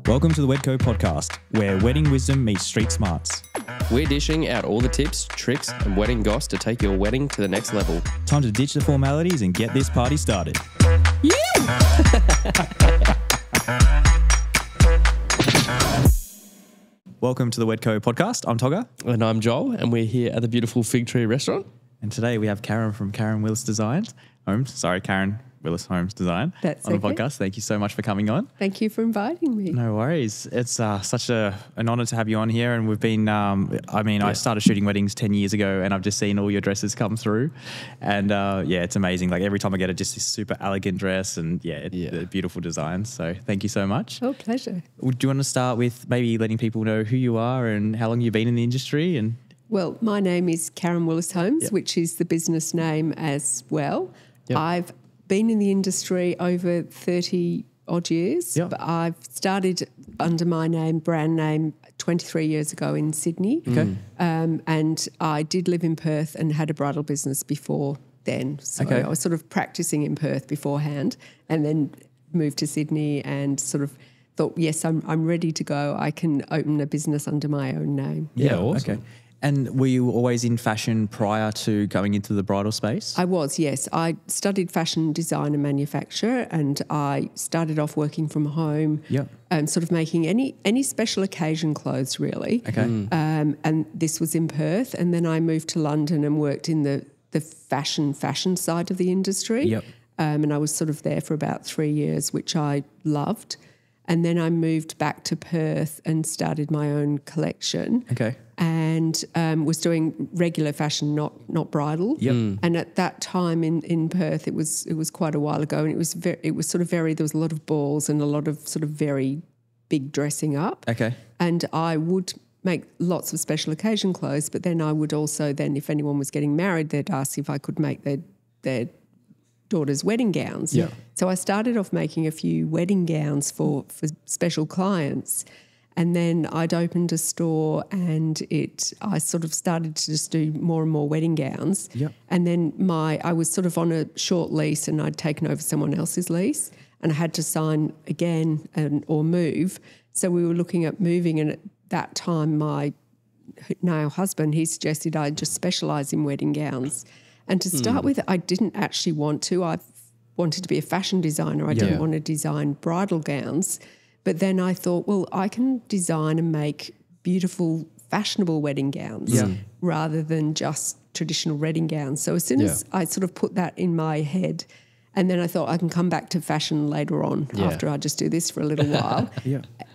Welcome to the Wedco podcast, where wedding wisdom meets street smarts. We're dishing out all the tips, tricks, and wedding goss to take your wedding to the next level. Time to ditch the formalities and get this party started. Welcome to the Wedco podcast. I'm Togger. And I'm Joel, and we're here at the beautiful Figtree Restaurant. And today we have Karen from Karen Willis-Holmes. Karen Willis-Holmes Design That's on the okay. podcast. Thank you so much for coming on. Thank you for inviting me. No worries. It's such an honour to have you on here. And we've been, I started shooting weddings 10 years ago and I've just seen all your dresses come through. And it's amazing. Like every time I get it, just this super elegant dress and the beautiful designs. So thank you so much. Oh, pleasure. Do you want to start with maybe letting people know who you are and how long you've been in the industry? And Well, my name is Karen Willis-Holmes, Yep. which is the business name as well. Yep. I've been in the industry over 30 odd years. Yep. But I've started under my brand name, 23 years ago in Sydney. Okay. And I did live in Perth and had a bridal business before then. So Okay. I was sort of practicing in Perth beforehand and then moved to Sydney and sort of thought, yes, I'm ready to go. I can open a business under my own name. Yeah, awesome. Okay. And were you always in fashion prior to going into the bridal space? I was, yes. I studied fashion design and manufacture, and I started off working from home, Yep. sort of making any special occasion clothes, really. Okay. And this was in Perth, and then I moved to London and worked in the fashion side of the industry. Yep. And I was sort of there for about 3 years, which I loved. And then I moved back to Perth and started my own collection. Okay. And was doing regular fashion, not bridal. Yep. And at that time in Perth, it was quite a while ago, and it was sort of very. There was a lot of balls and a lot of sort of very big dressing up. Okay. And I would make lots of special occasion clothes, but then I would also if anyone was getting married, they'd ask if I could make their daughter's wedding gowns. Yeah. So I started off making a few wedding gowns for special clients. And then I'd opened a store and I sort of started to just do more and more wedding gowns. Yep. And then I was sort of on a short lease and I'd taken over someone else's lease and I had to sign again or move. So we were looking at moving, and at that time my now husband, he suggested I just specialise in wedding gowns. And to start with, I didn't actually want to. I wanted to be a fashion designer. I didn't want to design bridal gowns. But then I thought, well, I can design and make beautiful, fashionable wedding gowns rather than just traditional wedding gowns. So as soon as I sort of put that in my head, and then I thought I can come back to fashion later on after I just do this for a little while,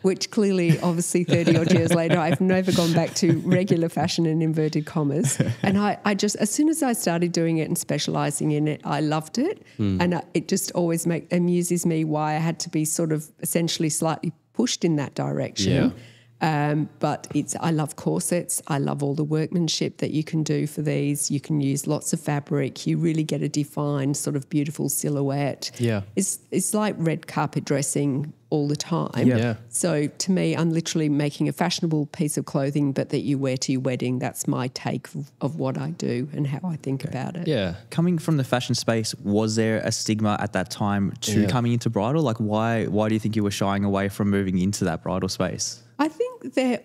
which clearly, obviously 30 odd years later, I've never gone back to regular fashion in inverted commas. And I just, as soon as I started doing it and specialising in it, I loved it. And it just always amuses me why I had to be sort of essentially slightly pushed in that direction. But I love corsets. I love all the workmanship that you can do for these. You can use lots of fabric. You really get a defined sort of beautiful silhouette. Yeah. It's like red carpet dressing all the time. Yeah. So to me, I'm literally making a fashionable piece of clothing, but that you wear to your wedding. That's my take of what I do and how I think about it. Yeah. Coming from the fashion space, was there a stigma at that time to coming into bridal? Like why do you think you were shying away from moving into that bridal space? I think there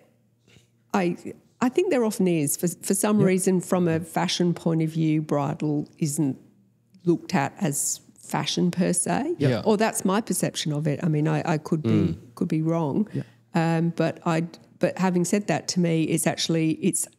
often is. For some reason, from a fashion point of view, bridal isn't looked at as fashion per se. Yeah. Or that's my perception of it. I mean, I could be wrong. But having said that, to me, it's actually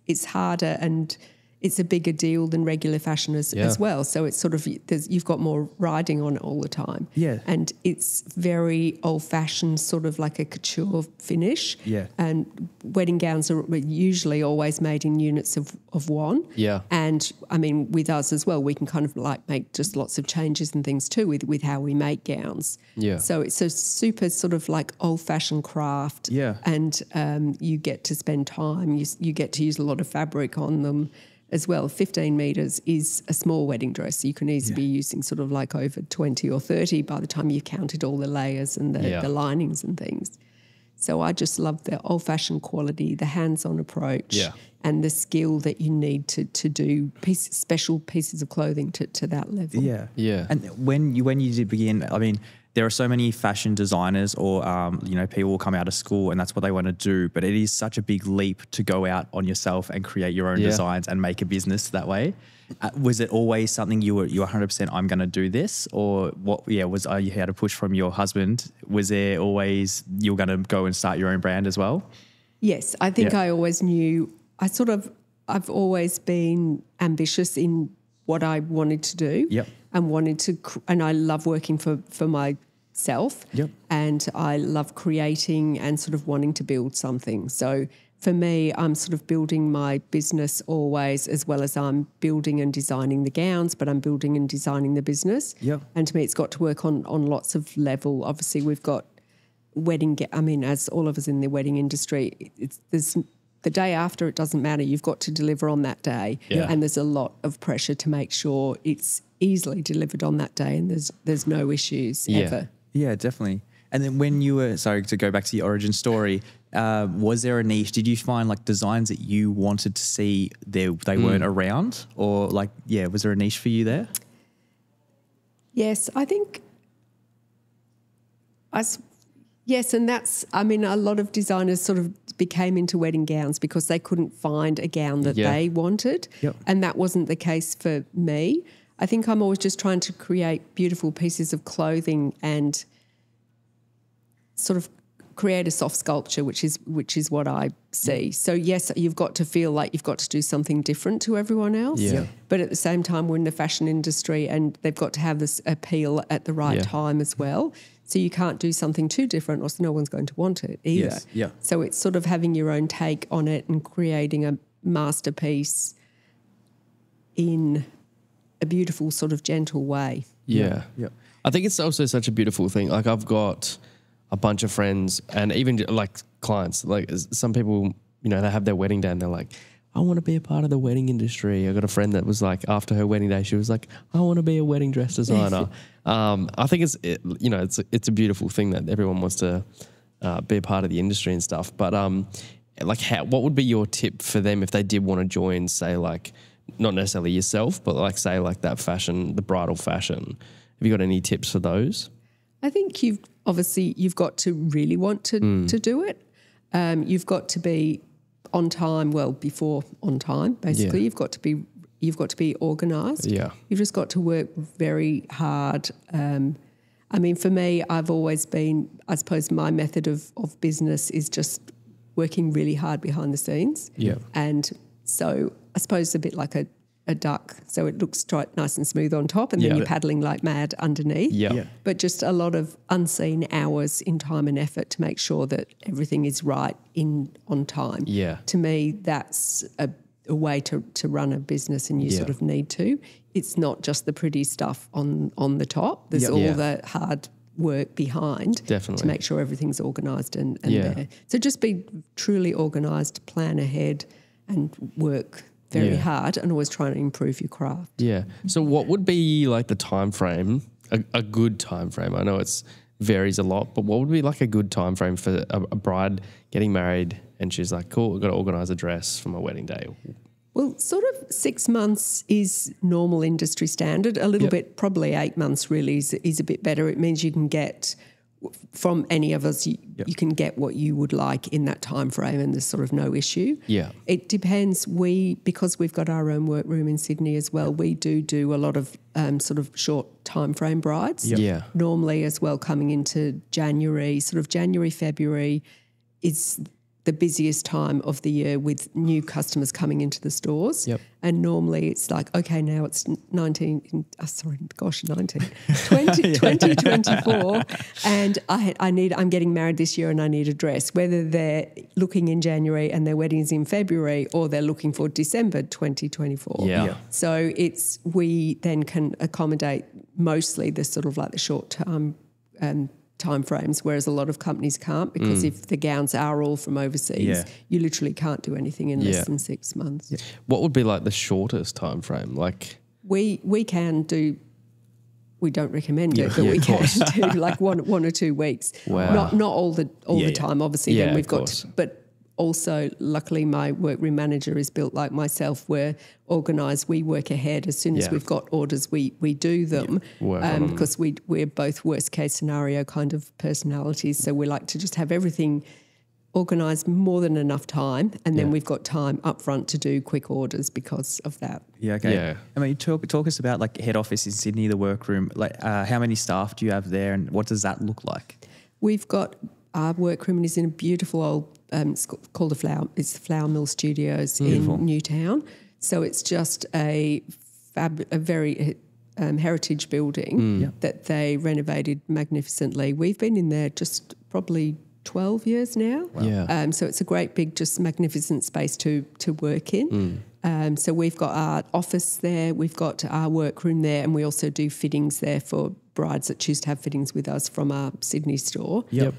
it's harder and it's a bigger deal than regular fashion as well. So it's sort of you've got more riding on it all the time. Yeah. And it's very old-fashioned, sort of like a couture finish. Yeah. And wedding gowns are usually always made in units of one. Yeah. And, I mean, with us as well, we can kind of like make just lots of changes and things too with how we make gowns. Yeah. So it's a super sort of like old-fashioned craft. Yeah. And you get to spend time. You get to use a lot of fabric on them as well. 15 metres is a small wedding dress. You can easily be using sort of like over 20 or 30 by the time you've counted all the layers and the linings and things. So I just love the old-fashioned quality, the hands-on approach, and the skill that you need to do special pieces of clothing to that level. Yeah. And when you did begin, I mean, there are so many fashion designers or, people will come out of school and that's what they want to do. But it is such a big leap to go out on yourself and create your own designs and make a business that way. Was it always something you were 100%, I'm going to do this? Or what, you had a push from your husband? Was there always, you were going to go and start your own brand as well? Yes, I think I always knew, I've always been ambitious in what I wanted to do and I love working for myself and I love creating and sort of wanting to build something. So for me, I'm sort of building my business always as well as I'm building and designing the gowns, but I'm building and designing the business. Yep. And to me, it's got to work on lots of level. Obviously, we've got as all of us in the wedding industry, there's the day after, it doesn't matter. You've got to deliver on that day. Yeah. And there's a lot of pressure to make sure it's easily delivered on that day and there's no issues ever. Yeah, definitely. And then when you were, sorry to go back to the origin story, was there a niche? Did you find like designs that you wanted to see they weren't around? Or was there a niche for you there? Yes, I think yes, and that's, a lot of designers sort of became into wedding gowns because they couldn't find a gown that they wanted. Yep. And that wasn't the case for me. I think I'm always just trying to create beautiful pieces of clothing and sort of create a soft sculpture, which is what I see. So yes, you've got to feel like you've got to do something different to everyone else. Yeah. But at the same time, we're in the fashion industry and they've got to have this appeal at the right time as well. So you can't do something too different or else no one's going to want it either. Yes. Yeah. So it's sort of having your own take on it and creating a masterpiece in a beautiful sort of gentle way. Yeah. I think it's also such a beautiful thing. Like I've got a bunch of friends and even like clients, like some people, they have their wedding day and they're like, I want to be a part of the wedding industry. I got a friend that was like, after her wedding day, she was like, I want to be a wedding dress designer. I think it's a beautiful thing that everyone wants to be a part of the industry and stuff. But what would be your tip for them if they did want to join, say like, not necessarily yourself, but like say like that fashion, the bridal fashion? Have you got any tips for those? I think you've got to really want to do it. You've got to be on time, before on time, basically. Yeah. You've got to be organised. Yeah. You've just got to work very hard. For me, I've always been, I suppose my method of business is just working really hard behind the scenes. Yeah. And so I suppose a bit like a duck, so it looks nice and smooth on top and then you're paddling like mad underneath. Yeah. But just a lot of unseen hours in time and effort to make sure that everything is right on time. Yeah. To me, that's a way to run a business and you sort of need to. It's not just the pretty stuff on the top. There's all the hard work behind Definitely. to make sure everything's organised and there. So just be truly organised, plan ahead and work very hard and always trying to improve your craft. Yeah. So what would be like the time frame, a good time frame? I know it's varies a lot, but what would be like a good time frame for a bride getting married and she's like, cool, I've got to organise a dress for my wedding day? Well, sort of 6 months is normal industry standard. A little bit, probably 8 months really is a bit better. It means you can get from any of us, you can get what you would like in that time frame and there's sort of no issue. Yeah. It depends. Because we've got our own workroom in Sydney as well, we do a lot of sort of short time frame brides. Yeah. Normally as well coming into January, sort of January, February is the busiest time of the year with new customers coming into the stores. Yep. And normally it's like, okay, now it's 2024 and I'm getting married this year and I need a dress, whether they're looking in January and their wedding's in February or they're looking for December 2024. Yeah. So we then can accommodate mostly the sort of like the short term time frames, whereas a lot of companies can't because if the gowns are all from overseas, you literally can't do anything in less than 6 months. What would be like the shortest time frame? Like we can do. We don't recommend it, but we can do like one or 2 weeks. Wow. Not all the time, obviously. Yeah, then we've got, course. but also, luckily, my workroom manager is built like myself. We're organised. We work ahead. As soon as we've got orders, we do them because we're both worst case scenario kind of personalities. So we like to just have everything organised more than enough time, and then we've got time up front to do quick orders because of that. Yeah, okay. Yeah. I mean, talk us about like head office in Sydney, the workroom. Like, how many staff do you have there, and what does that look like? We've got our workroom is in a beautiful old, it's called it's the Flour Mill Studios in Newtown. So it's just a very heritage building that they renovated magnificently. We've been in there just probably 12 years now. Wow. Yeah. So it's a great big, just magnificent space to work in. So we've got our office there, we've got our workroom there, and we also do fittings there for brides that choose to have fittings with us from our Sydney store. Yep.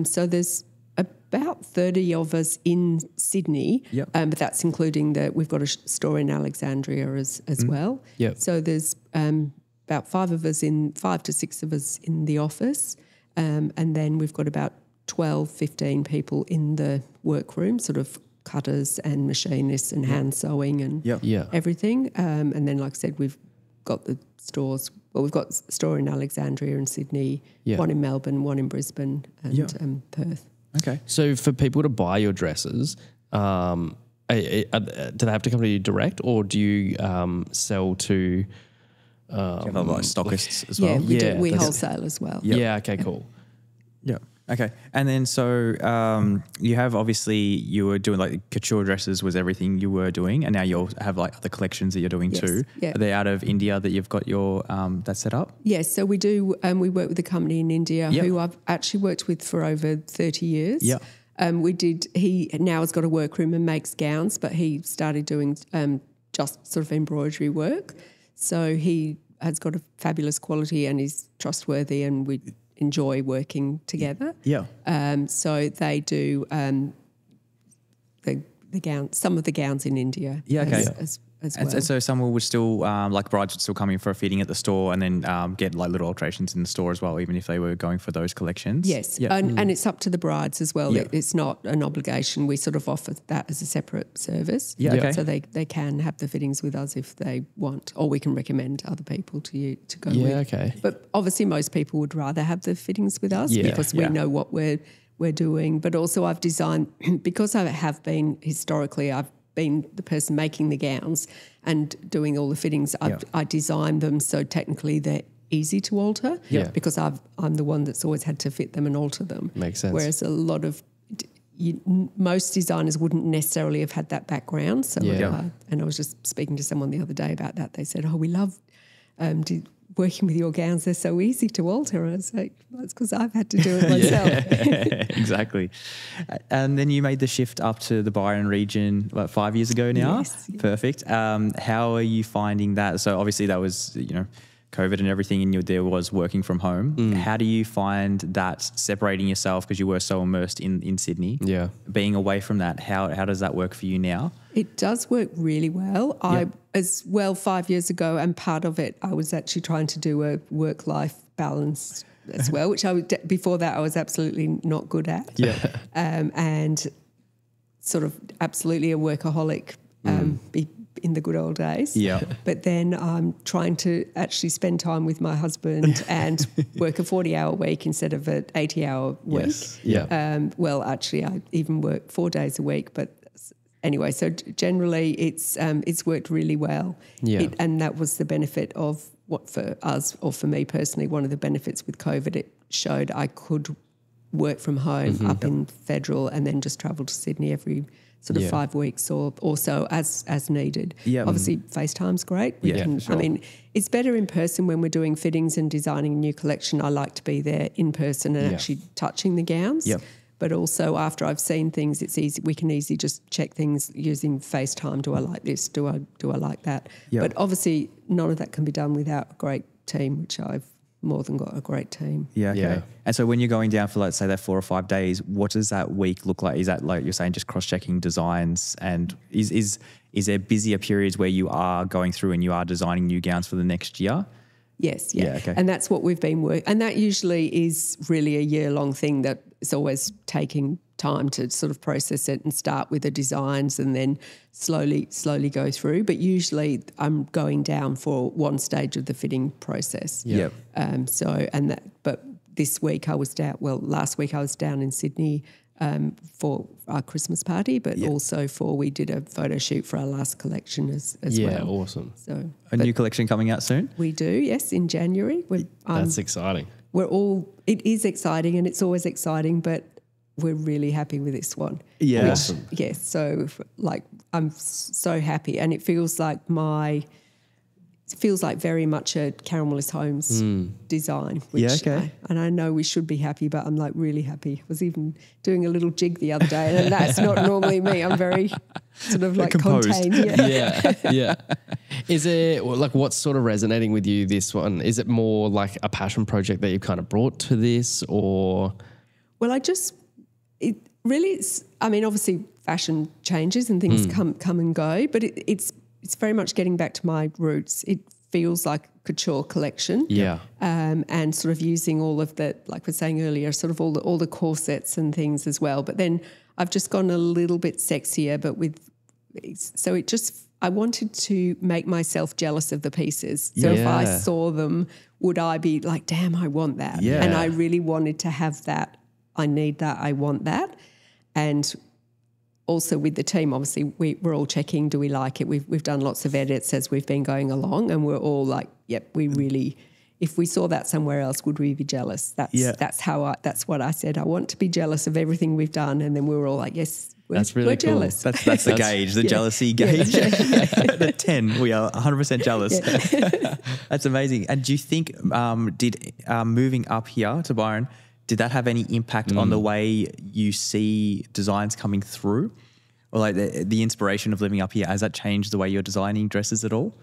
So there's about 30 of us in Sydney, but that's including we've got a store in Alexandria as well. Yep. So there's about 5 to 6 of us in the office, and then we've got about 12, 15 people in the workroom, sort of cutters and machinists and hand sewing and everything. And then, like I said, we've got the stores. Well, we've got a store in Alexandria and Sydney, one in Melbourne, one in Brisbane and Perth. Okay. So for people to buy your dresses, do they have to come to you direct, or do you sell to you have like stockists as well? Yeah, we wholesale as well. Yeah, okay, cool. Yeah. Okay. And then you have obviously you were doing like couture dresses was everything you were doing, and now you have like other collections that you're doing too. Yeah. Are they out of India that you've got your that set up? Yes. So we do. We work with a company in India who I've actually worked with for over 30 years. Yeah. He now has got a workroom and makes gowns, but he started doing just sort of embroidery work. So he has got a fabulous quality and is trustworthy, and we enjoy working together. Yeah. So they do the gowns, some of the gowns in India. Yeah, okay. As well. And so someone would still, like brides would still come in for a fitting at the store and then get like little alterations in the store as well, even if they were going for those collections? Yes, Yeah. and it's up to the brides as well. Yeah. It's not an obligation. We sort of offer that as a separate service. Yeah, okay. So they can have the fittings with us if they want, or we can recommend other people to you to go with. Yeah, okay. But obviously most people would rather have the fittings with us because we know what we're doing. But also I've designed, because I have been historically, I've been the person making the gowns and doing all the fittings. I designed them so technically they're easy to alter because I'm the one that's always had to fit them and alter them. Makes sense. Whereas a lot of most designers wouldn't necessarily have had that background. So and I was just speaking to someone the other day about that. They said, "Oh, we love working with your gowns. They're so easy to alter." I was like, well, it's because I've had to do it myself. Exactly. And then you made the shift up to the Byron region, 5 years ago now? Yes. Perfect. How are you finding that? So obviously that was, COVID and everything, and there was working from home. How do you find that separating yourself, because you were so immersed in Sydney? Yeah. Being away from that, how does that work for you now? It does work really well. I, as well, 5 years ago, and part of it, I was actually trying to do a work-life balance as well, which before that I was absolutely not good at. Yeah. And sort of absolutely a workaholic in the good old days. Yeah. But then I'm trying to actually spend time with my husband and work a 40-hour week instead of an 80-hour week. Yes. Yeah. Well, actually, I even work 4 days a week, but anyway, so generally it's worked really well. Yeah. And that was the benefit of what for us, or for me personally, one of the benefits with COVID, it showed I could work from home up in Federal and then just travel to Sydney every sort of 5 weeks or so as needed. Yeah. Obviously, FaceTime's great. Sure. I mean, it's better in person when we're doing fittings and designing a new collection. I like to be there in person and actually touching the gowns. Yep. But also after I've seen things, it's easy. We can easily just check things using FaceTime. Do I like this? Do I like that? Yep. But obviously, none of that can be done without a great team, which I've more than got a great team. Yeah. Okay. Yeah. And so when you're going down for, let's say, that 4 or 5 days, what does that week look like? Is that, like you're saying, just cross-checking designs? And is there busier periods where you are going through and you are designing new gowns for the next year? Yes, Yeah, okay. And that's what we've been working. And that usually is really a year-long thing that is always taking time to sort of process it and start with the designs and then slowly go through. But usually I'm going down for one stage of the fitting process. Yep. But this week I was down. Well, last week I was down in Sydney for our Christmas party, but also we did a photo shoot for our last collection as well. Yeah, awesome. So A new collection coming out soon? we do, yes, in January. That's exciting. It is exciting and it's always exciting, but we're really happy with this one. Yeah. Awesome. Yes, so I'm so happy, and it feels like very much a Karen Willis-Holmes design. Which and I know we should be happy, but I'm like really happy. I was even doing a little jig the other day, and that's not normally me. I'm very sort of like composed. contained. Yeah. Is it like what's sort of resonating with you this one? Is it more like a passion project that you've kind of brought to this, or? Well, obviously fashion changes and things come and go, but it's very much getting back to my roots. It feels like a couture collection. Yeah. And sort of using all of the, like we were saying earlier, sort of all the corsets and things as well. But then I've just gone a little bit sexier, I wanted to make myself jealous of the pieces. So if I saw them, would I be like, damn, I want that. Yeah. And I really wanted to have that. I need that. I want that. And also with the team, obviously, we're all checking, do we like it? We've done lots of edits as we've been going along, and we're all like, yep, we really, if we saw that somewhere else, would we be jealous? That's what I said. I want to be jealous of everything we've done. And then we were all like, yes, That's really we're cool. jealous. That's the gauge, the jealousy gauge. The 10, we are 100% jealous. That's amazing. And do you think did moving up here to Byron, did that have any impact on the way you see designs coming through? Or like the inspiration of living up here, has that changed the way you're designing dresses at all?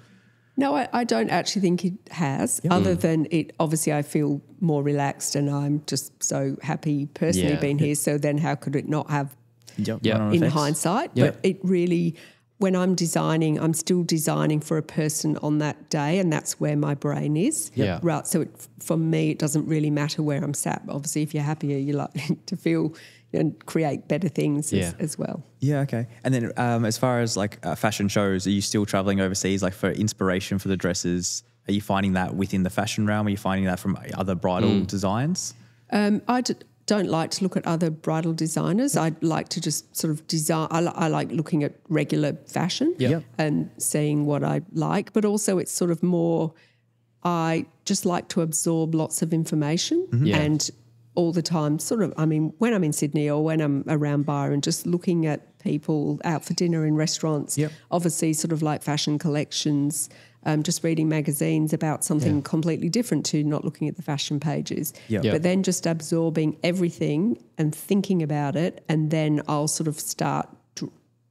No, I don't actually think it has, other than it, obviously I feel more relaxed and I'm just so happy personally being here. So then how could it not have in hindsight? Yep. But it really, when I'm designing, I'm still designing for a person on that day, and that's where my brain is. Yeah. Right. So for me, it doesn't really matter where I'm sat. Obviously, if you're happier, you like to feel and create better things as well. Yeah, okay. And then as far as like fashion shows, are you still traveling overseas like for inspiration for the dresses? Are you finding that within the fashion realm? Are you finding that from other bridal designs? Don't like to look at other bridal designers. I'd like to just sort of design. I like looking at regular fashion and seeing what I like, but also it's sort of more, I just like to absorb lots of information and all the time sort of, I mean, when I'm in Sydney or when I'm around Byron, just looking at people out for dinner in restaurants, obviously sort of like fashion collections, just reading magazines about something completely different to not looking at the fashion pages. But then just absorbing everything and thinking about it, and then I'll sort of start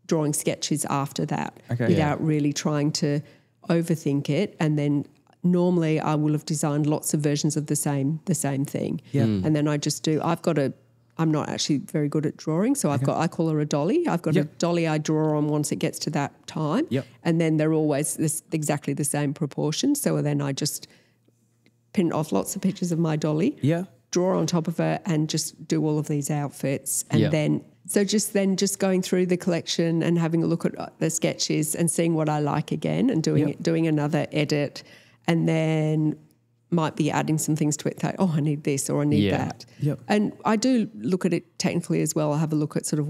drawing sketches after that without really trying to overthink it. And then normally I will have designed lots of versions of the same thing. And then I just do, I'm not actually very good at drawing, so I call her a dolly. I've got a dolly I draw on once it gets to that time, and then they're always exactly the same proportion. So then I just print off lots of pictures of my dolly, draw on top of her, and just do all of these outfits. And then just going through the collection and having a look at the sketches and seeing what I like again and doing another edit, and then might be adding some things to it, like, oh, I need this or I need that. And I do look at it technically as well. I have a look at sort of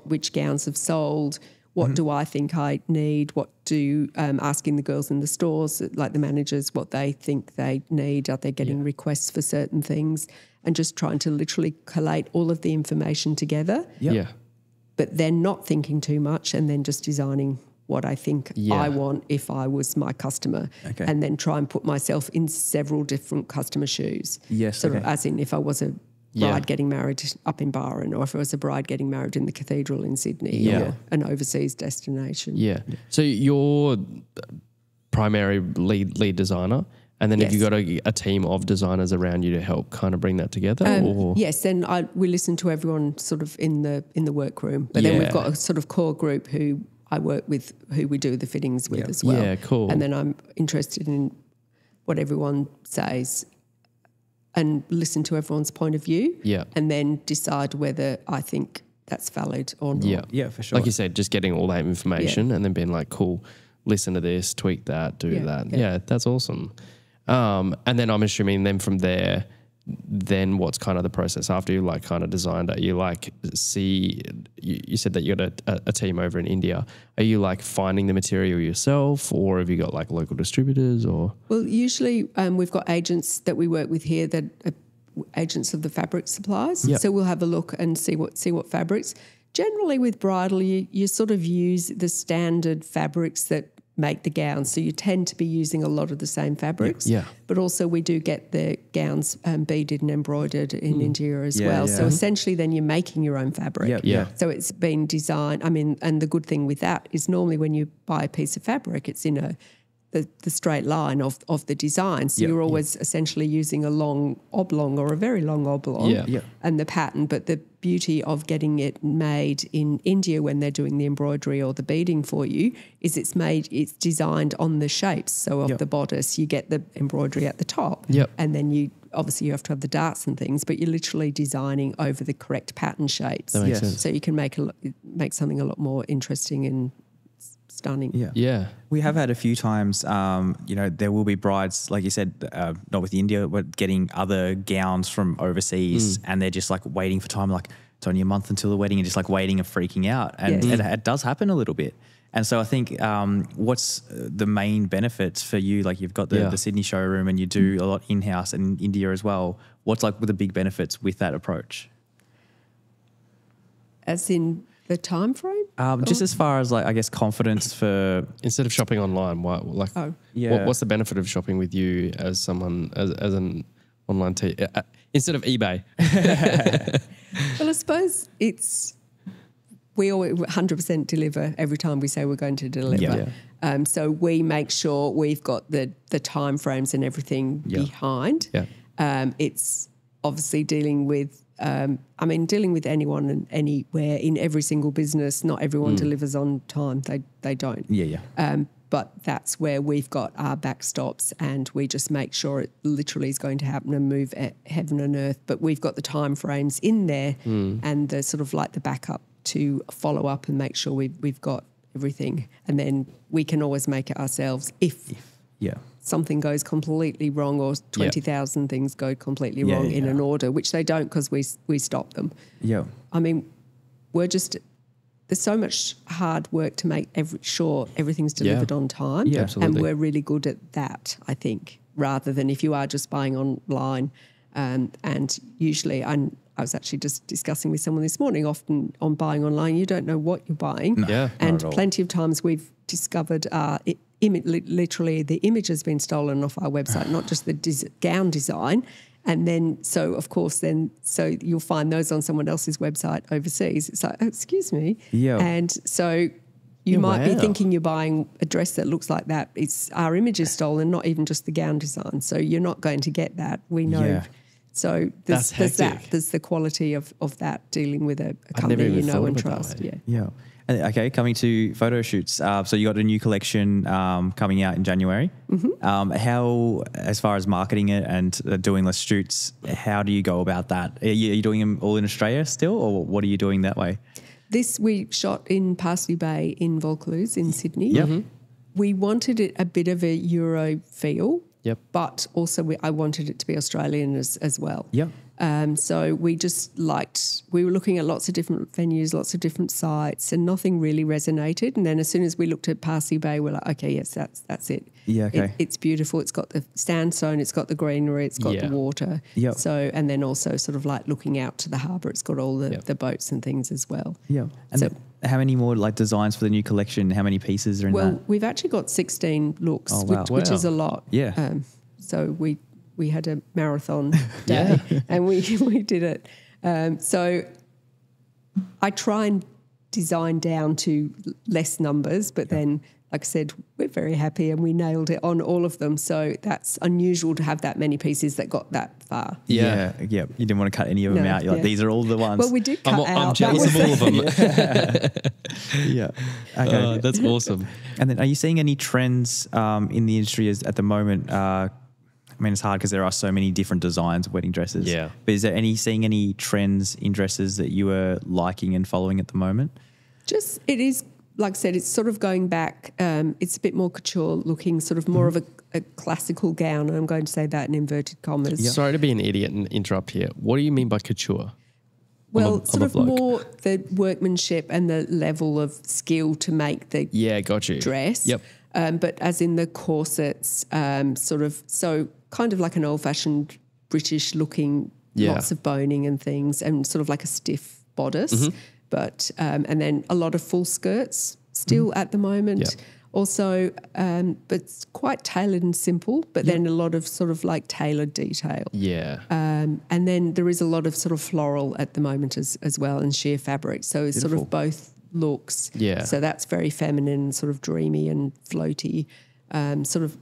which gowns have sold, what do I think I need, asking the girls in the stores, like the managers, what they think they need, are they getting requests for certain things, and just trying to literally collate all of the information together. But then not thinking too much, and then just designing what I think I want if I was my customer, and then try and put myself in several different customer shoes. Sort of as in if I was a bride getting married up in Byron, or if I was a bride getting married in the cathedral in Sydney, or an overseas destination. So you're primary lead designer, and then have you got a team of designers around you to help kind of bring that together? Yes, and we listen to everyone sort of in the workroom, but then we've got a sort of core group who I work with, who we do the fittings with as well. Yeah, cool. And then I'm interested in what everyone says and listen to everyone's point of view. Yeah. And then decide whether I think that's valid or not. Yeah. Yeah, for sure. Like you said, just getting all that information and then being like, cool, listen to this, tweak that, do that. Yeah, that's awesome. And then I'm assuming then from there, then what's kind of the process after you like kind of designed it? You like you said that you got a team over in India. Are you like finding the material yourself, or have you got like local distributors or? Well, usually we've got agents that we work with here that are agents of the fabric suppliers. Yep. So we'll have a look and see what fabrics. Generally with bridal, you sort of use the standard fabrics that make the gowns. So you tend to be using a lot of the same fabrics. Yeah. But also we do get the gowns beaded and embroidered in India as well. So essentially then you're making your own fabric. Yeah. So it's been designed. I mean, and the good thing with that is normally when you buy a piece of fabric, it's in the straight line of the design. So you're always essentially using a long oblong or a very long oblong and the pattern. But the beauty of getting it made in India when they're doing the embroidery or the beading for you is it's designed on the shapes. So of the bodice, you get the embroidery at the top. And then you have to have the darts and things, but you're literally designing over the correct pattern shapes. That makes sense. So you can make something a lot more interesting and stunning. Yeah. We have had a few times, there will be brides, like you said, not with India, but getting other gowns from overseas and they're just like waiting for time, like it's only a month until the wedding and just like waiting and freaking out. And it does happen a little bit. And so I think what's the main benefits for you? Like you've got the Sydney showroom and you do a lot in-house and in India as well. What's like the big benefits with that approach? As in the time frame? Just as far as like, I guess, confidence for... Instead of shopping online, what's the benefit of shopping with you as someone, as an online instead of eBay? Well, I suppose we always 100% deliver every time we say we're going to deliver. So we make sure we've got the time frames and everything behind. It's obviously dealing with anyone and anywhere in every single business. Not everyone delivers on time. They don't. But that's where we've got our backstops and we just make sure it literally is going to happen and move at heaven and earth. But we've got the time frames in there and the sort of like the backup to follow up and make sure we've got everything. And then we can always make it ourselves if something goes completely wrong or 20,000 things go completely wrong in an order, which they don't because we stop them. I mean, there's so much hard work to make sure everything's delivered on time. Absolutely. And we're really good at that, I think, rather than if you are just buying online. And usually, I was actually just discussing with someone this morning, often on buying online, you don't know what you're buying. And plenty of times we've discovered literally the image has been stolen off our website, not just the gown design. And then, so you'll find those on someone else's website overseas. It's like, oh, excuse me. And so you might be thinking you're buying a dress that looks like that. It's our image is stolen, not even just the gown design. So you're not going to get that. We know. So there's the quality of that dealing with a company you know and trust. Okay, coming to photo shoots. So you got a new collection coming out in January. How, as far as marketing it and doing less shoots, how do you go about that? Are you doing them all in Australia still, or what are you doing that way? This we shot in Byron Bay in Vaucluse in Sydney. We wanted it a bit of a Euro feel, but also I wanted it to be Australian as well. So we were looking at lots of different venues, lots of different sites, and nothing really resonated. And then as soon as we looked at Byron Bay, we're like, okay, yes, that's it. It's beautiful. It's got the sandstone, it's got the greenery, it's got the water. So, and then also sort of like looking out to the harbour, it's got all the boats and things as well. And so, how many more like designs for the new collection? How many pieces are in that? Well, we've actually got 16 looks, which is a lot. So we had a marathon day and we did it. So I try and design down to less numbers, but then, like I said, we're very happy and we nailed it on all of them. So that's unusual to have that many pieces that got that far. You didn't want to cut any of them out. You're like, these are all the ones. Well, we did cut out. I'm jealous of all of them. Okay. That's awesome. And then are you seeing any trends in the industry at the moment? I mean, it's hard because there are so many different designs of wedding dresses. Yeah. But is there seeing any trends in dresses that you are liking and following at the moment? It is, like I said, it's sort of going back. It's a bit more couture looking, sort of more of a classical gown. And I'm going to say that in inverted commas. Yep. Sorry to be an idiot and interrupt here. What do you mean by couture? Well, sort of more the workmanship and the level of skill to make the got you. dress. Yep. But as in the corsets, so kind of like an old-fashioned British looking, lots of boning and things, and sort of like a stiff bodice. But and then a lot of full skirts still at the moment. Yep. Also, but it's quite tailored and simple, but then a lot of sort of like tailored detail. Yeah. And then there is a lot of sort of floral at the moment as well, and sheer fabric. So it's sort of both looks. Yeah. So that's very feminine, sort of dreamy and floaty. Sort of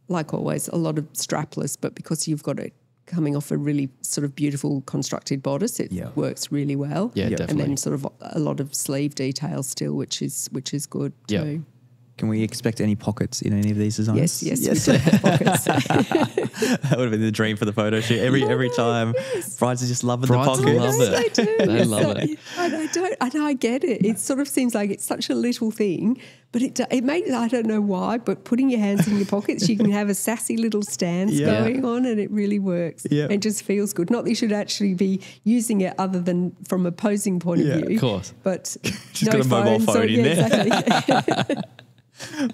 like always, a lot of strapless, but because you've got it coming off a really sort of beautiful constructed bodice, it works really well. Yeah, definitely. And then sort of a lot of sleeve detail still, which is good too. Can we expect any pockets in any of these designs? Yes. We do have pockets. That would have been the dream for the photo shoot. Every time, brides are just loving the pockets. Love it. They do. They love it. And I get it. It sort of seems like it's such a little thing, but it makes, I don't know why, but putting your hands in your pockets, you can have a sassy little stance going on, and it really works. Yeah. It just feels good. Not that you should actually be using it other than from a posing point of view. Of course. But Just got a mobile phone in there. Exactly.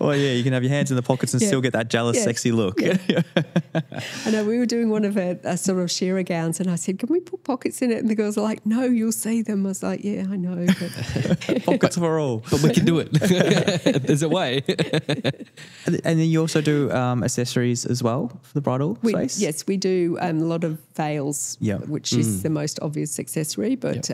Well, yeah, you can have your hands in the pockets and still get that jealous, sexy look. Yeah. I know we were doing one of a sort of shearer gowns, and I said, "Can we put pockets in it?" And the girls are like, "No, you'll see them." I was like, "Yeah, I know." But Pockets for all. But we can do it. There's a way. And then you also do accessories as well for the bridal space? Yes, we do a lot of veils, which is the most obvious accessory, but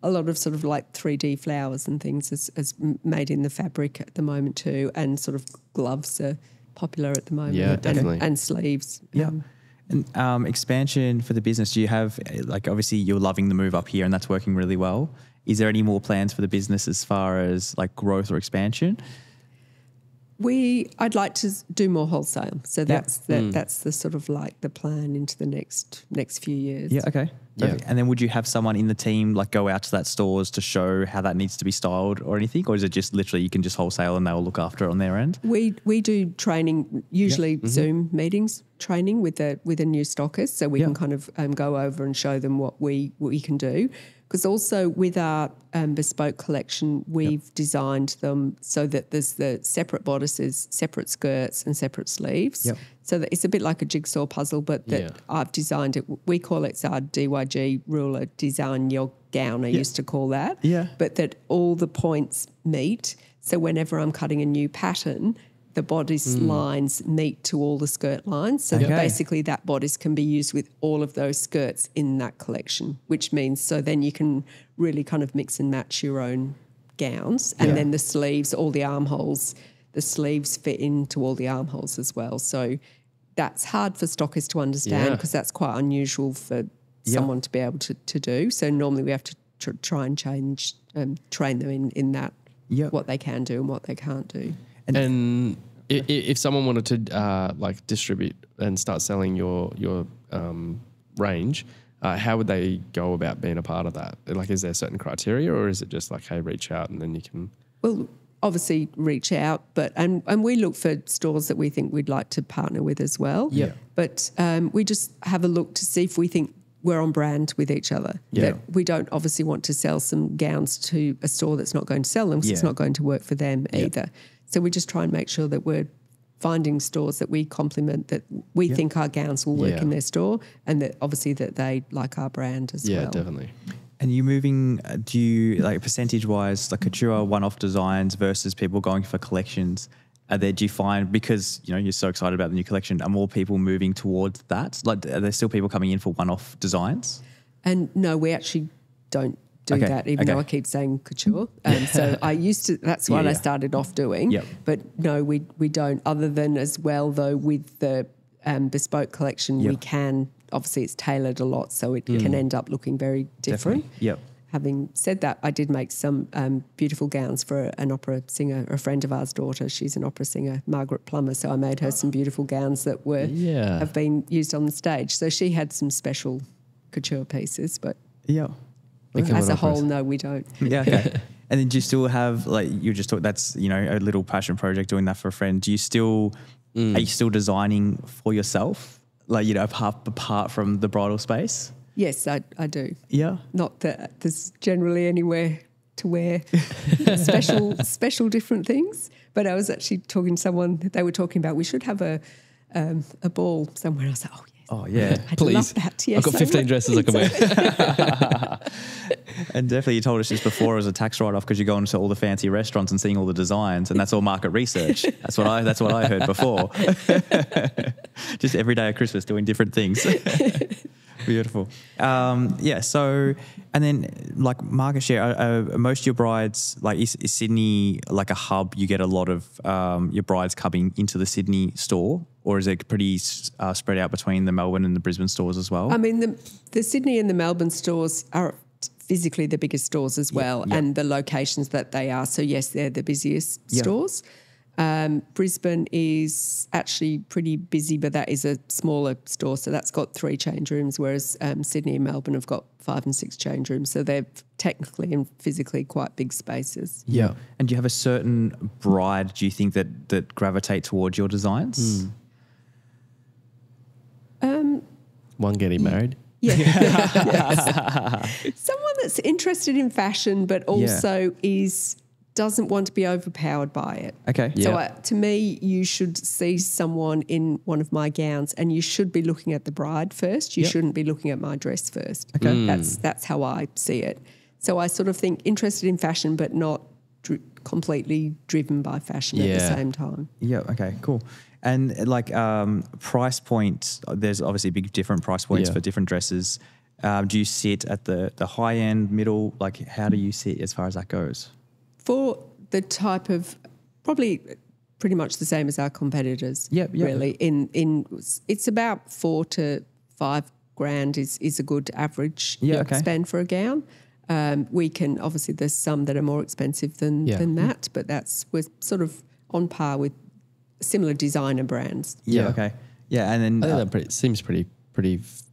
a lot of sort of like 3D flowers and things as made in the fabric at the moment too, and sort of gloves are popular at the moment. Yeah, definitely. And sleeves. Yeah. And expansion for the business, do you have, like, obviously you're loving the move up here and that's working really well. Is there any more plans for the business as far as like growth or expansion? I'd like to do more wholesale. So that's the sort of like the plan into the next few years. Yeah, okay. Yeah. And then would you have someone in the team like go out to that stores to show how that needs to be styled or anything? Or is it just literally you can just wholesale and they'll look after it on their end? We do training, usually Zoom meetings, training with a new stockist, so we can kind of go over and show them what we can do. Because also with our bespoke collection, we've designed them so that there's the separate bodices, separate skirts and separate sleeves. Yep. So that it's a bit like a jigsaw puzzle, but that I've designed it. We call it our DYG ruler, design your gown, I used to call that. Yeah. But that all the points meet. So whenever I'm cutting a new pattern, the bodice lines meet to all the skirt lines. So that basically that bodice can be used with all of those skirts in that collection, which means so then you can really kind of mix and match your own gowns. And then the sleeves, all the armholes, the sleeves fit into all the armholes as well. So that's hard for stockists to understand because that's quite unusual for someone to be able to do. So normally we have to try and train them in that, what they can do and what they can't do. And if someone wanted to like distribute and start selling your range, how would they go about being a part of that? Like, is there certain criteria, or is it just like, hey, reach out and then you can? Well, obviously reach out, but and we look for stores that we think we'd like to partner with as well. Yeah. But we just have a look to see if we think we're on brand with each other. Yeah. That we don't obviously want to sell some gowns to a store that's not going to sell them because it's not going to work for them either. So we just try and make sure that we're finding stores that we complement, that we think our gowns will work in their store, and that obviously that they like our brand as well. Yeah, definitely. And you moving, do you, like percentage-wise, like couture one-off designs versus people going for collections, do you find, because, you know, you're so excited about the new collection, are more people moving towards that? Like, are there still people coming in for one-off designs? And no, we actually don't do that, even though I keep saying couture. So I used to, that's what I started off doing. Yep. But no, we don't, other than as well, though, with the bespoke collection, we can, obviously it's tailored a lot, so it can end up looking very different. Definitely. Yep. having said that, I did make some beautiful gowns for an opera singer, a friend of ours' daughter. She's an opera singer, Margaret Plummer. So I made her some beautiful gowns that have been used on the stage. So she had some special couture pieces, but as a whole, no, we don't. Yeah, okay. And then do you still have, like you just talked, that's, you know, a little passion project, doing that for a friend. Do you still, are you still designing for yourself? Like, you know, apart from the bridal space? Yes, I do. Yeah. Not that there's generally anywhere to wear special different things. But I was actually talking to someone, they were talking about we should have a ball somewhere. I was like, oh, yes. Oh, yeah. I'd Please. love that. Yes, I've got 15 dresses I can wear. And definitely you told us just before as a tax write-off because you're going to all the fancy restaurants and seeing all the designs, and that's all market research. That's what I heard before. Just every day at Christmas doing different things. Beautiful. So, and then like market share, most of your brides, like is Sydney like a hub? You get a lot of your brides coming into the Sydney store, or is it pretty spread out between the Melbourne and the Brisbane stores as well? I mean, the Sydney and the Melbourne stores are physically the biggest stores as well, and the locations that they are. So yes, they're the busiest stores. Brisbane is actually pretty busy, but that is a smaller store, so that's got 3 change rooms, whereas Sydney and Melbourne have got 5 and 6 change rooms, so they're technically and physically quite big spaces. Yeah. And do you have a certain bride, do you think, that gravitate towards your designs? One getting married. Yeah. Yes. Someone that's interested in fashion but also doesn't want to be overpowered by it. Okay. So to me, you should see someone in one of my gowns and you should be looking at the bride first. You shouldn't be looking at my dress first. Okay. That's how I see it. So I sort of think interested in fashion but not completely driven by fashion at the same time. Yeah, okay, cool. And like price point, there's obviously big different price points for different dresses. Do you sit at the high end, middle? Like how do you sit as far as that goes? For the type of, probably pretty much the same as our competitors. Really. In it's about $4,000 to $5,000 is a good average spend for a gown. We can obviously there's some that are more expensive than that, but we're sort of on par with similar designer brands. Yeah. Okay. Yeah, and then I think that seems pretty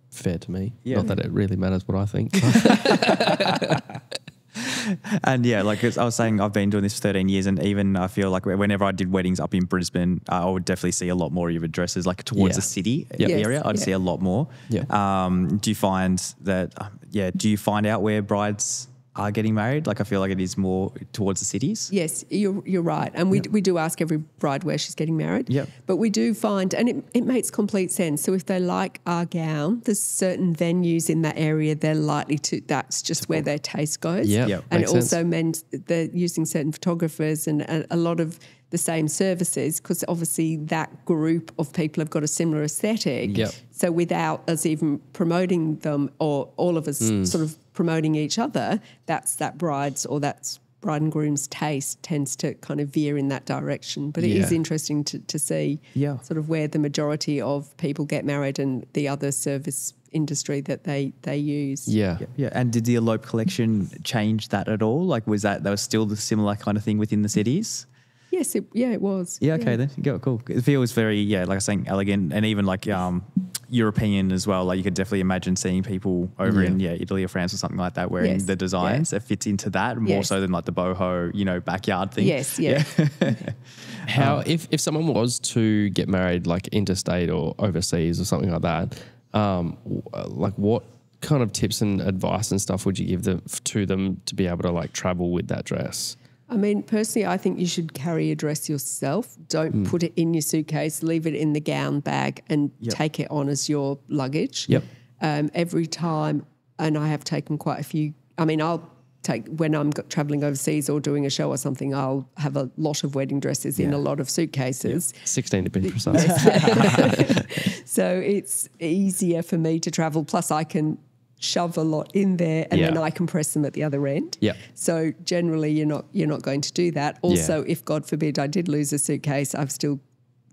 fair to me. Not that it really matters what I think. And like I was saying, I've been doing this for 13 years, and even I feel like whenever I did weddings up in Brisbane, I would definitely see a lot more of your dresses, like towards the city area. I'd see a lot more. Yeah. Do you find that? Do you find out where brides are getting married? Like I feel like it is more towards the cities. Yes, you're right. And we do ask every bride where she's getting married. Yeah. But we do find, and it makes complete sense. So if they like our gown, there's certain venues in that area they're likely to, that's just where their taste goes. Yeah. And it also meant they're using certain photographers and a lot of the same services, because obviously that group of people have got a similar aesthetic. Yep. So without us even promoting them or all of us sort of promoting each other, that bride and groom's taste tends to kind of veer in that direction. But it is interesting to see sort of where the majority of people get married and the other service industry that they use. Yeah. And did the Elope collection change that at all? Like was that was still the similar kind of thing within the cities? Yes, it was. Yeah, okay then. Go, cool. It feels very, like I was saying, elegant and even like European as well. Like you could definitely imagine seeing people over in Italy or France or something like that wearing the designs. It fits into that more so than like the boho, backyard thing. Yes, How if someone was to get married like interstate or overseas or something like that, like what kind of tips and advice and stuff would you give to them to be able to like travel with that dress? I mean, personally, I think you should carry a dress yourself. Don't put it in your suitcase, leave it in the gown bag and take it on as your luggage. Yep. Every time, and I have taken quite a few, I mean, I'll take, when I'm travelling overseas or doing a show or something, I'll have a lot of wedding dresses in a lot of suitcases. 16 to be precise. So it's easier for me to travel. Plus I can shove a lot in there and then I compress them at the other end. Yeah. So generally you're not going to do that. Also, if God forbid I did lose a suitcase, I've still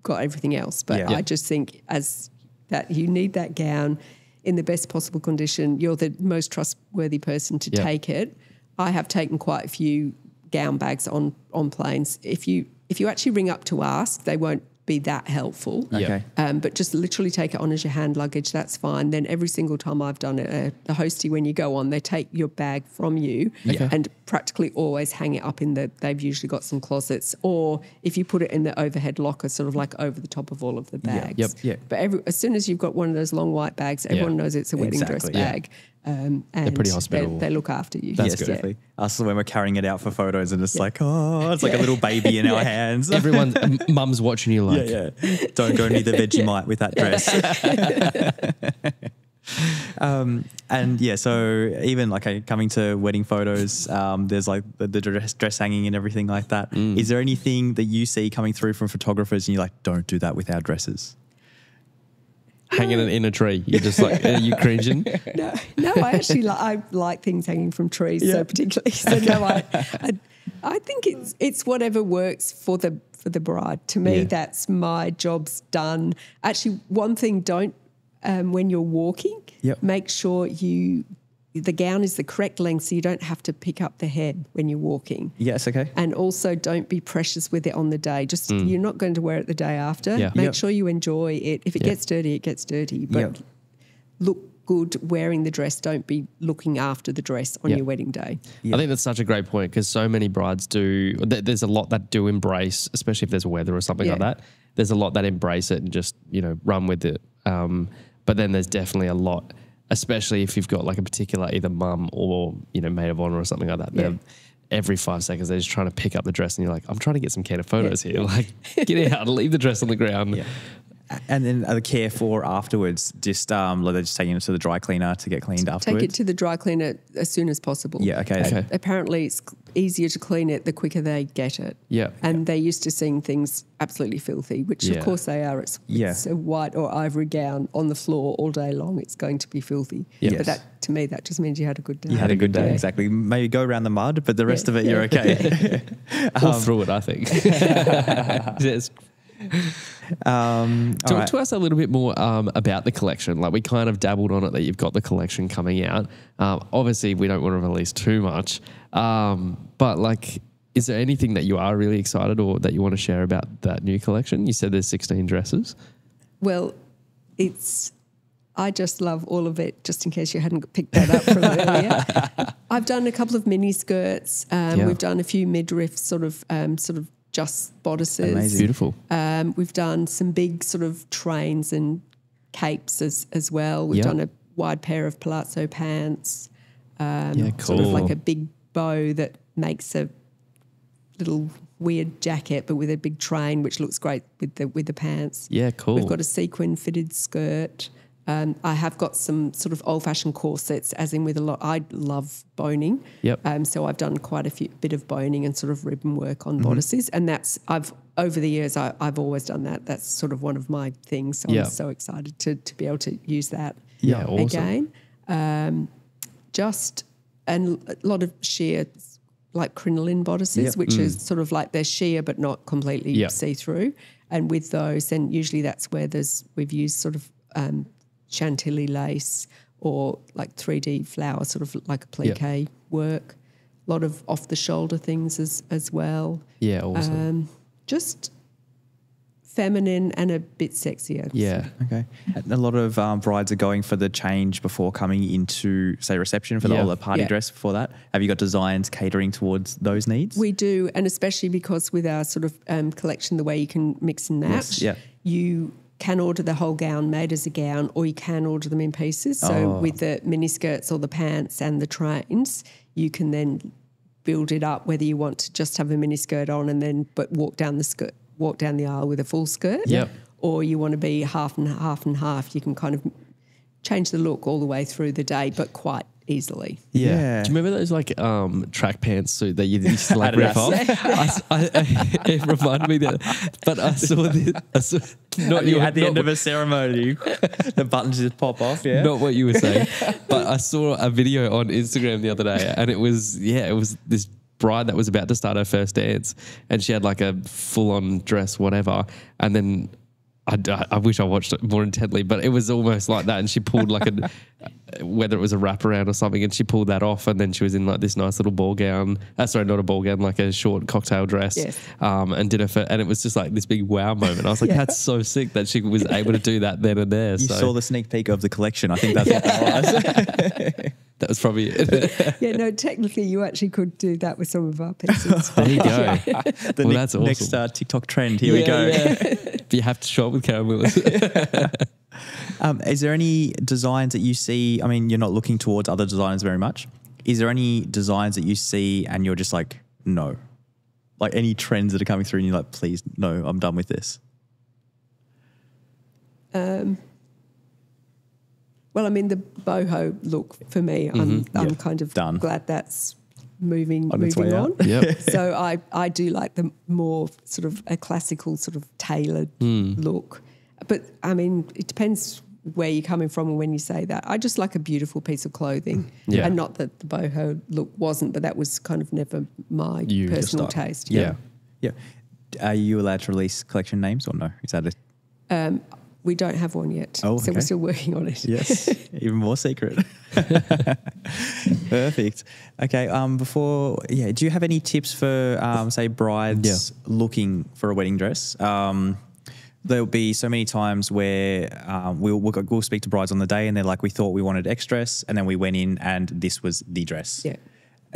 got everything else. But I just think as that you need that gown. in the best possible condition, you're the most trustworthy person to take it. I have taken quite a few gown bags on planes. If you actually ring up to ask, they won't be that helpful. Okay. But just literally take it on as your hand luggage, that's fine. Then every single time I've done it, the hostie, when you go on, they take your bag from you and practically always hang it up in they've usually got some closets, or if you put it in the overhead locker, sort of like over the top of all of the bags. But as soon as you've got one of those long white bags, everyone knows it's a wedding dress bag. And they're pretty hospitable. They look after you. That's good. Definitely. Us when we're carrying it out for photos and it's like, it's like a little baby in our hands. Everyone's mum's watching you like, don't go near the Vegemite with that dress. So even like coming to wedding photos, there's like the dress hanging and everything like that. Is there anything that you see coming through from photographers and you're like, don't do that with our dresses? Hanging it in a tree. You're just like, are you cringing? No, I actually I like things hanging from trees, so particularly. So no, I think it's whatever works for the bride. To me, that's my job's done. Actually, one thing, don't when you're walking, make sure the gown is the correct length so you don't have to pick up the head when you're walking. Yes, okay. And also don't be precious with it on the day. Just you're not going to wear it the day after. Make sure you enjoy it. If it gets dirty, it gets dirty. But look good wearing the dress. Don't be looking after the dress on your wedding day. I think that's such a great point because so many brides do. There's a lot that do embrace, especially if there's weather or something like that. There's a lot that embrace it and just, run with it. But then there's definitely a lot, especially if you've got like a particular either mum or, maid of honor or something like that. Every 5 seconds, they're just trying to pick up the dress and you're like, I'm trying to get some candid photos here. Like, get out, leave the dress on the ground. And then the care for afterwards, just they're just taking it to the dry cleaner to get cleaned afterwards? Take it to the dry cleaner as soon as possible. Yeah, okay. Apparently it's easier to clean it the quicker they get it. Yeah. And they're used to seeing things absolutely filthy, which of course they are. It's a white or ivory gown on the floor all day long. It's going to be filthy. But that, to me, that just means you had a good day. You had a good day, exactly. Maybe go around the mud, but the rest of it, you're okay. Or through it, I think. Talk to us a little bit more about the collection. Like we kind of dabbled on it that you've got the collection coming out. Obviously, we don't want to release too much, but like, is there anything that you are really excited or that you want to share about that new collection? You said there's 16 dresses. Well, I just love all of it, just in case you hadn't picked that up from earlier. I've done a couple of mini skirts. We've done a few midriff sort of just bodices. Amazing. Beautiful. We've done some big sort of trains and capes as well. We've done a wide pair of palazzo pants. Cool. Sort of like a big bow that makes a little weird jacket, but with a big train, which looks great with the pants. Yeah, cool. We've got a sequin fitted skirt. I have got some sort of old-fashioned corsets, as in with a lot. I love boning. So I've done quite a bit of boning and sort of ribbon work on bodices, and over the years I've always done that. That's sort of one of my things. So I'm so excited to be able to use that again. And a lot of sheer, like crinoline bodices, which is sort of like they're sheer but not completely see-through. And with those, then usually that's where we've used sort of chantilly lace or like 3D flower, sort of like a plique work. A lot of off-the-shoulder things as well. Yeah, awesome. Just feminine and a bit sexier. Yeah. Okay. And a lot of brides are going for the change before coming into, say, reception for the party dress before that. Have you got designs catering towards those needs? We do, and especially because with our sort of collection, the way you can mix and match, you can order the whole gown made as a gown, or you can order them in pieces. So with the mini skirts or the pants and the trains, you can then build it up, whether you want to just have a mini skirt on and then walk down the aisle with a full skirt, or you want to be half and half and half. You can kind of change the look all the way through the day, but quite easily. Yeah. Do you remember those like track pants suit that you used to like rip off? It reminded me that, but I saw this. Not you at the end of a ceremony, the buttons just pop off. Yeah, not what you were saying, but I saw a video on Instagram the other day, and it was this bride that was about to start her first dance, and she had like a full-on dress, whatever, and then I wish I watched it more intently, but it was almost like that. And she pulled like whether it was a wraparound or something, and she pulled that off, and then she was in like this nice little ball gown. Sorry, not a ball gown, like a short cocktail dress. Yes. And did and it was just like this big wow moment. I was like, that's so sick that she was able to do that then and there. You saw the sneak peek of the collection. I think that's what that was. That was probably it. Yeah, no, technically you actually could do that with some of our pieces. There you go. That's awesome. Next TikTok trend. Here we go. But you have to shop with Karen Willis. Is there any designs that you see? I mean, you're not looking towards other designers very much. Is there any designs that you see and you're just like, no? Like any trends that are coming through and you're like, please, no, I'm done with this? Well, I mean, the boho look for me, I'm kind of Done. glad that's moving On its way on. out. Yep. So I do like the more sort of a classical sort of tailored look. But I mean, it depends where you're coming from and when you say that. I just like a beautiful piece of clothing. Yeah. And not that the boho look wasn't, but that was kind of never my personal taste. Yeah. Are you allowed to release collection names or no? Is that it? We don't have one yet. Oh, so okay. we're still working on it. Yes, even more secret. Perfect. Okay. Do you have any tips for, say, brides looking for a wedding dress? There'll be so many times where we'll speak to brides on the day and they're like, we thought we wanted X dress, and then we went in and this was the dress. Yeah.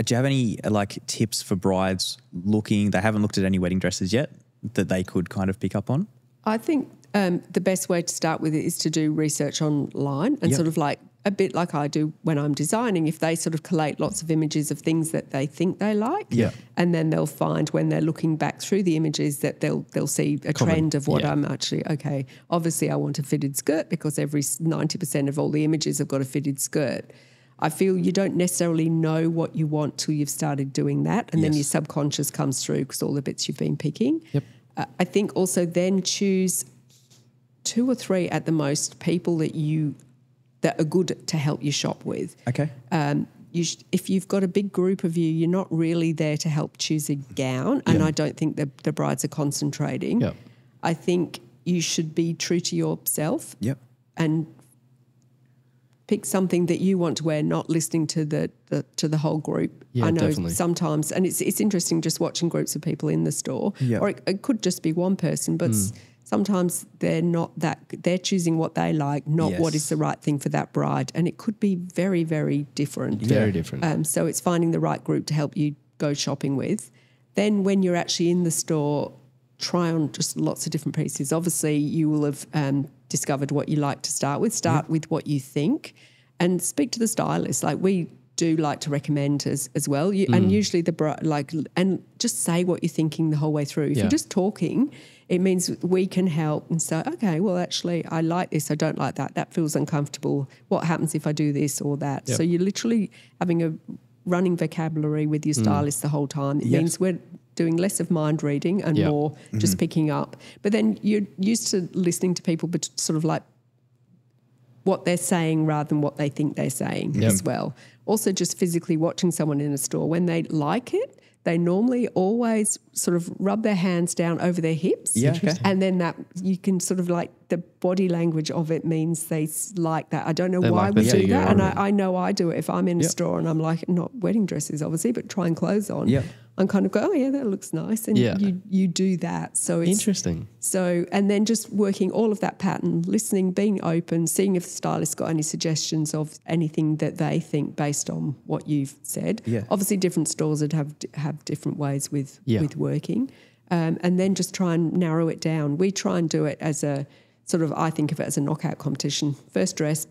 Do you have any like tips for brides looking? They haven't looked at any wedding dresses yet that they could kind of pick up on. I think the best way to start with it is to do research online and sort of like a bit like I do when I'm designing. If they sort of collate lots of images of things that they think they like, and then they'll find when they're looking back through the images that they'll see a trend of what I'm actually, okay, obviously I want a fitted skirt because every 90% of all the images have got a fitted skirt. I feel you don't necessarily know what you want till you've started doing that, and then your subconscious comes through because all the bits you've been picking. Yep. I think also then choose 2 or 3 at the most people that are good to help you shop with. Okay. If you've got a big group of you, you're not really there to help choose a gown, and I don't think the brides are concentrating. Yep. I think you should be true to yourself and pick something that you want to wear, not listening to the whole group. Yeah, I know definitely. sometimes, and it's interesting just watching groups of people in the store, or it could just be one person, but sometimes they're choosing what they like, not what is the right thing for that bride, and it could be very, very different. Very different. So it's finding the right group to help you go shopping with. Then when you're actually in the store, try on just lots of different pieces. Obviously, you will have discovered what you like to start with. Start with what you think and speak to the stylist. Like we do like to recommend as well. And usually and just say what you're thinking the whole way through. If you're just talking, it means we can help and say, okay, well, actually, I like this. I don't like that. That feels uncomfortable. What happens if I do this or that? Yep. So you're literally having a running vocabulary with your stylist the whole time. It means we're doing less of mind reading and more just picking up. But then you're used to listening to people, but sort of like what they're saying rather than what they think they're saying as well. Also just physically watching someone in a store, when they like it, they normally always sort of rub their hands down over their hips. Yeah, okay. And then that you can sort of like the body language of it means they like that. I don't know why like we the do that. And figure. I know I do it. If I'm in a store and I'm like, not wedding dresses obviously, but trying clothes on, I'm kind of go, oh yeah, that looks nice. And you do that. So it's interesting. So, and then just working all of that pattern, listening, being open, seeing if the stylist got any suggestions of anything that they think based on what you've said. Yeah. Obviously different stores would have different ways with working. And then just try and narrow it down. We try and do it as a sort of, I think of it as a knockout competition. First dress,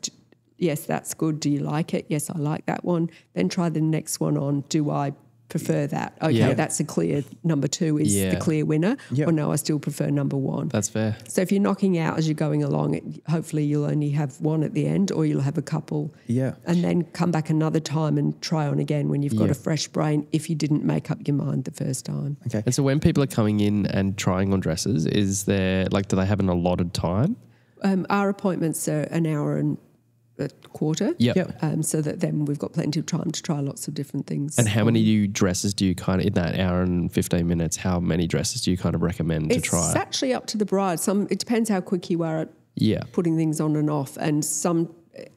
yes, that's good. Do you like it? Yes, I like that one. Then try the next one on. Do I prefer that? Okay, that's a clear number 2 is the clear winner. Or no, I still prefer number 1. That's fair. So if you're knocking out as you're going along, hopefully you'll only have one at the end or you'll have a couple. Yeah. And then come back another time and try on again when you've got a fresh brain if you didn't make up your mind the first time. Okay. And so when people are coming in and trying on dresses, is there do they have an allotted time? Our appointments are an hour and a quarter. Yep. So that then we've got plenty of time to try lots of different things. And how many dresses do you kind of, in that hour and 15 minutes, how many dresses do you kind of recommend to try? It's actually up to the bride. It depends how quick you are at putting things on and off.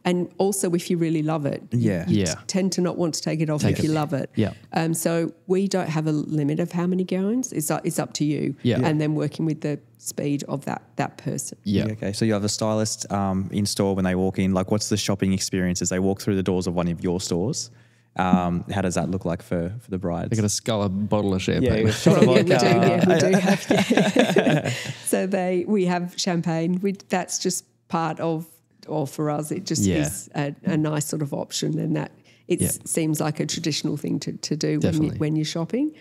And also if you really love it. You tend to not want to take it off if you love it. Yeah. So we don't have a limit of how many gowns. It's up to you. Yeah. And then working with the speed of that person. Yeah. Okay. So you have a stylist in store when they walk in. Like, what's the shopping experience as they walk through the doors of one of your stores? How does that look like for the brides? They got a skull, a bottle of champagne. Yeah, shot of we do vodka. have. So we have champagne. That's just part of, or for us, it just is a nice sort of option, and that it seems like a traditional thing to do when you're shopping.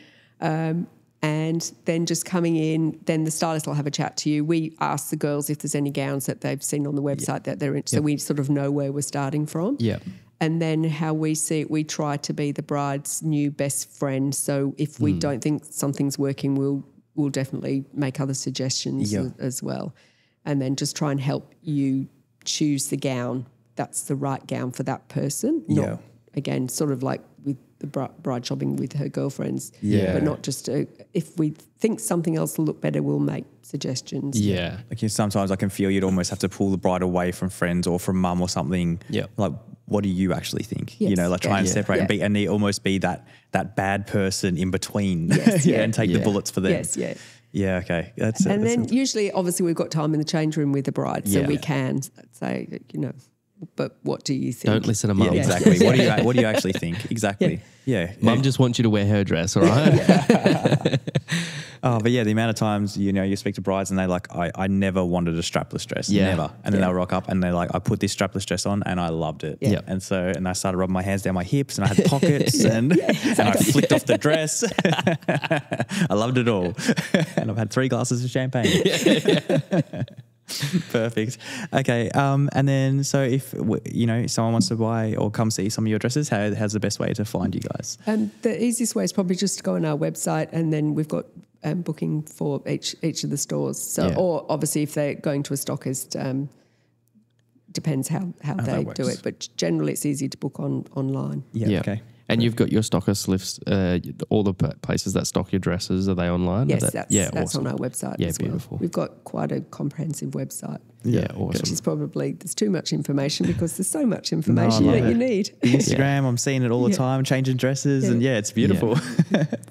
And then just coming in, then the stylist will have a chat to you. We ask the girls if there's any gowns that they've seen on the website that they're in, so we sort of know where we're starting from. Yeah. And then how we see it, we try to be the bride's new best friend. So if we don't think something's working, we'll definitely make other suggestions as well. And then just try and help you choose the gown that's the right gown for that person. Not, again, sort of like with the bride shopping with her girlfriends. But not just if we think something else will look better, we'll make suggestions. Yeah. Like, sometimes I can feel you'd almost have to pull the bride away from friends or from mum or something. Yeah. Like, what do you actually think? Yes. You know, like try and separate and almost be that bad person in between. And take the bullets for them. Yes. Yeah, okay. Usually, obviously, we've got time in the change room with the bride, so we can say, but what do you think? Don't listen to mum. Yeah, exactly. What do you actually think? Exactly. Yeah. Mum just wants you to wear her dress, all right? Oh, but yeah, the amount of times, you speak to brides and they're like, I never wanted a strapless dress. Never. And then they'll rock up and they're like, I put this strapless dress on and I loved it. Yeah. And I started rubbing my hands down my hips and I had pockets and I flicked off the dress. I loved it all. And I've had 3 glasses of champagne. Perfect. Okay. And then, so if someone wants to buy or come see some of your dresses, how's the best way to find you guys? The easiest way is probably just to go on our website, and then we've got booking for each of the stores. So, or obviously if they're going to a stockist, depends how they do it. But generally, it's easy to book online. Yeah. Okay. And you've got your stockist lists, all the places that stock your dresses, are they online? Yes, that's awesome. On our website as well. Beautiful. We've got quite a comprehensive website. Yeah, awesome. Which is probably, there's too much information because there's so much information that you need. The Instagram, I'm seeing it all the time, changing dresses, and it's beautiful.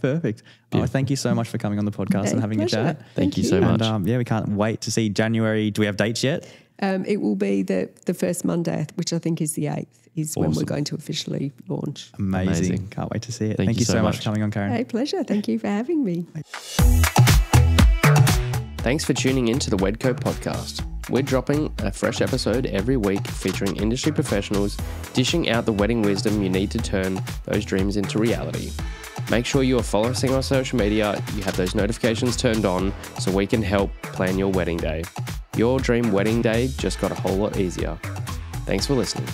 Perfect. Oh, thank you so much for coming on the podcast and having a chat. Thank you so much. And we can't wait to see January. Do we have dates yet? It will be the first Monday, which I think is the 8th, is when we're going to officially launch. Amazing. Can't wait to see it. Thank you so much for coming on, Karen. Hey, pleasure. Thank you for having me. Thanks for tuning in to the Wedco podcast. We're dropping a fresh episode every week featuring industry professionals dishing out the wedding wisdom you need to turn those dreams into reality. Make sure you are following us on social media, you have those notifications turned on so we can help plan your wedding day. Your dream wedding day just got a whole lot easier. Thanks for listening.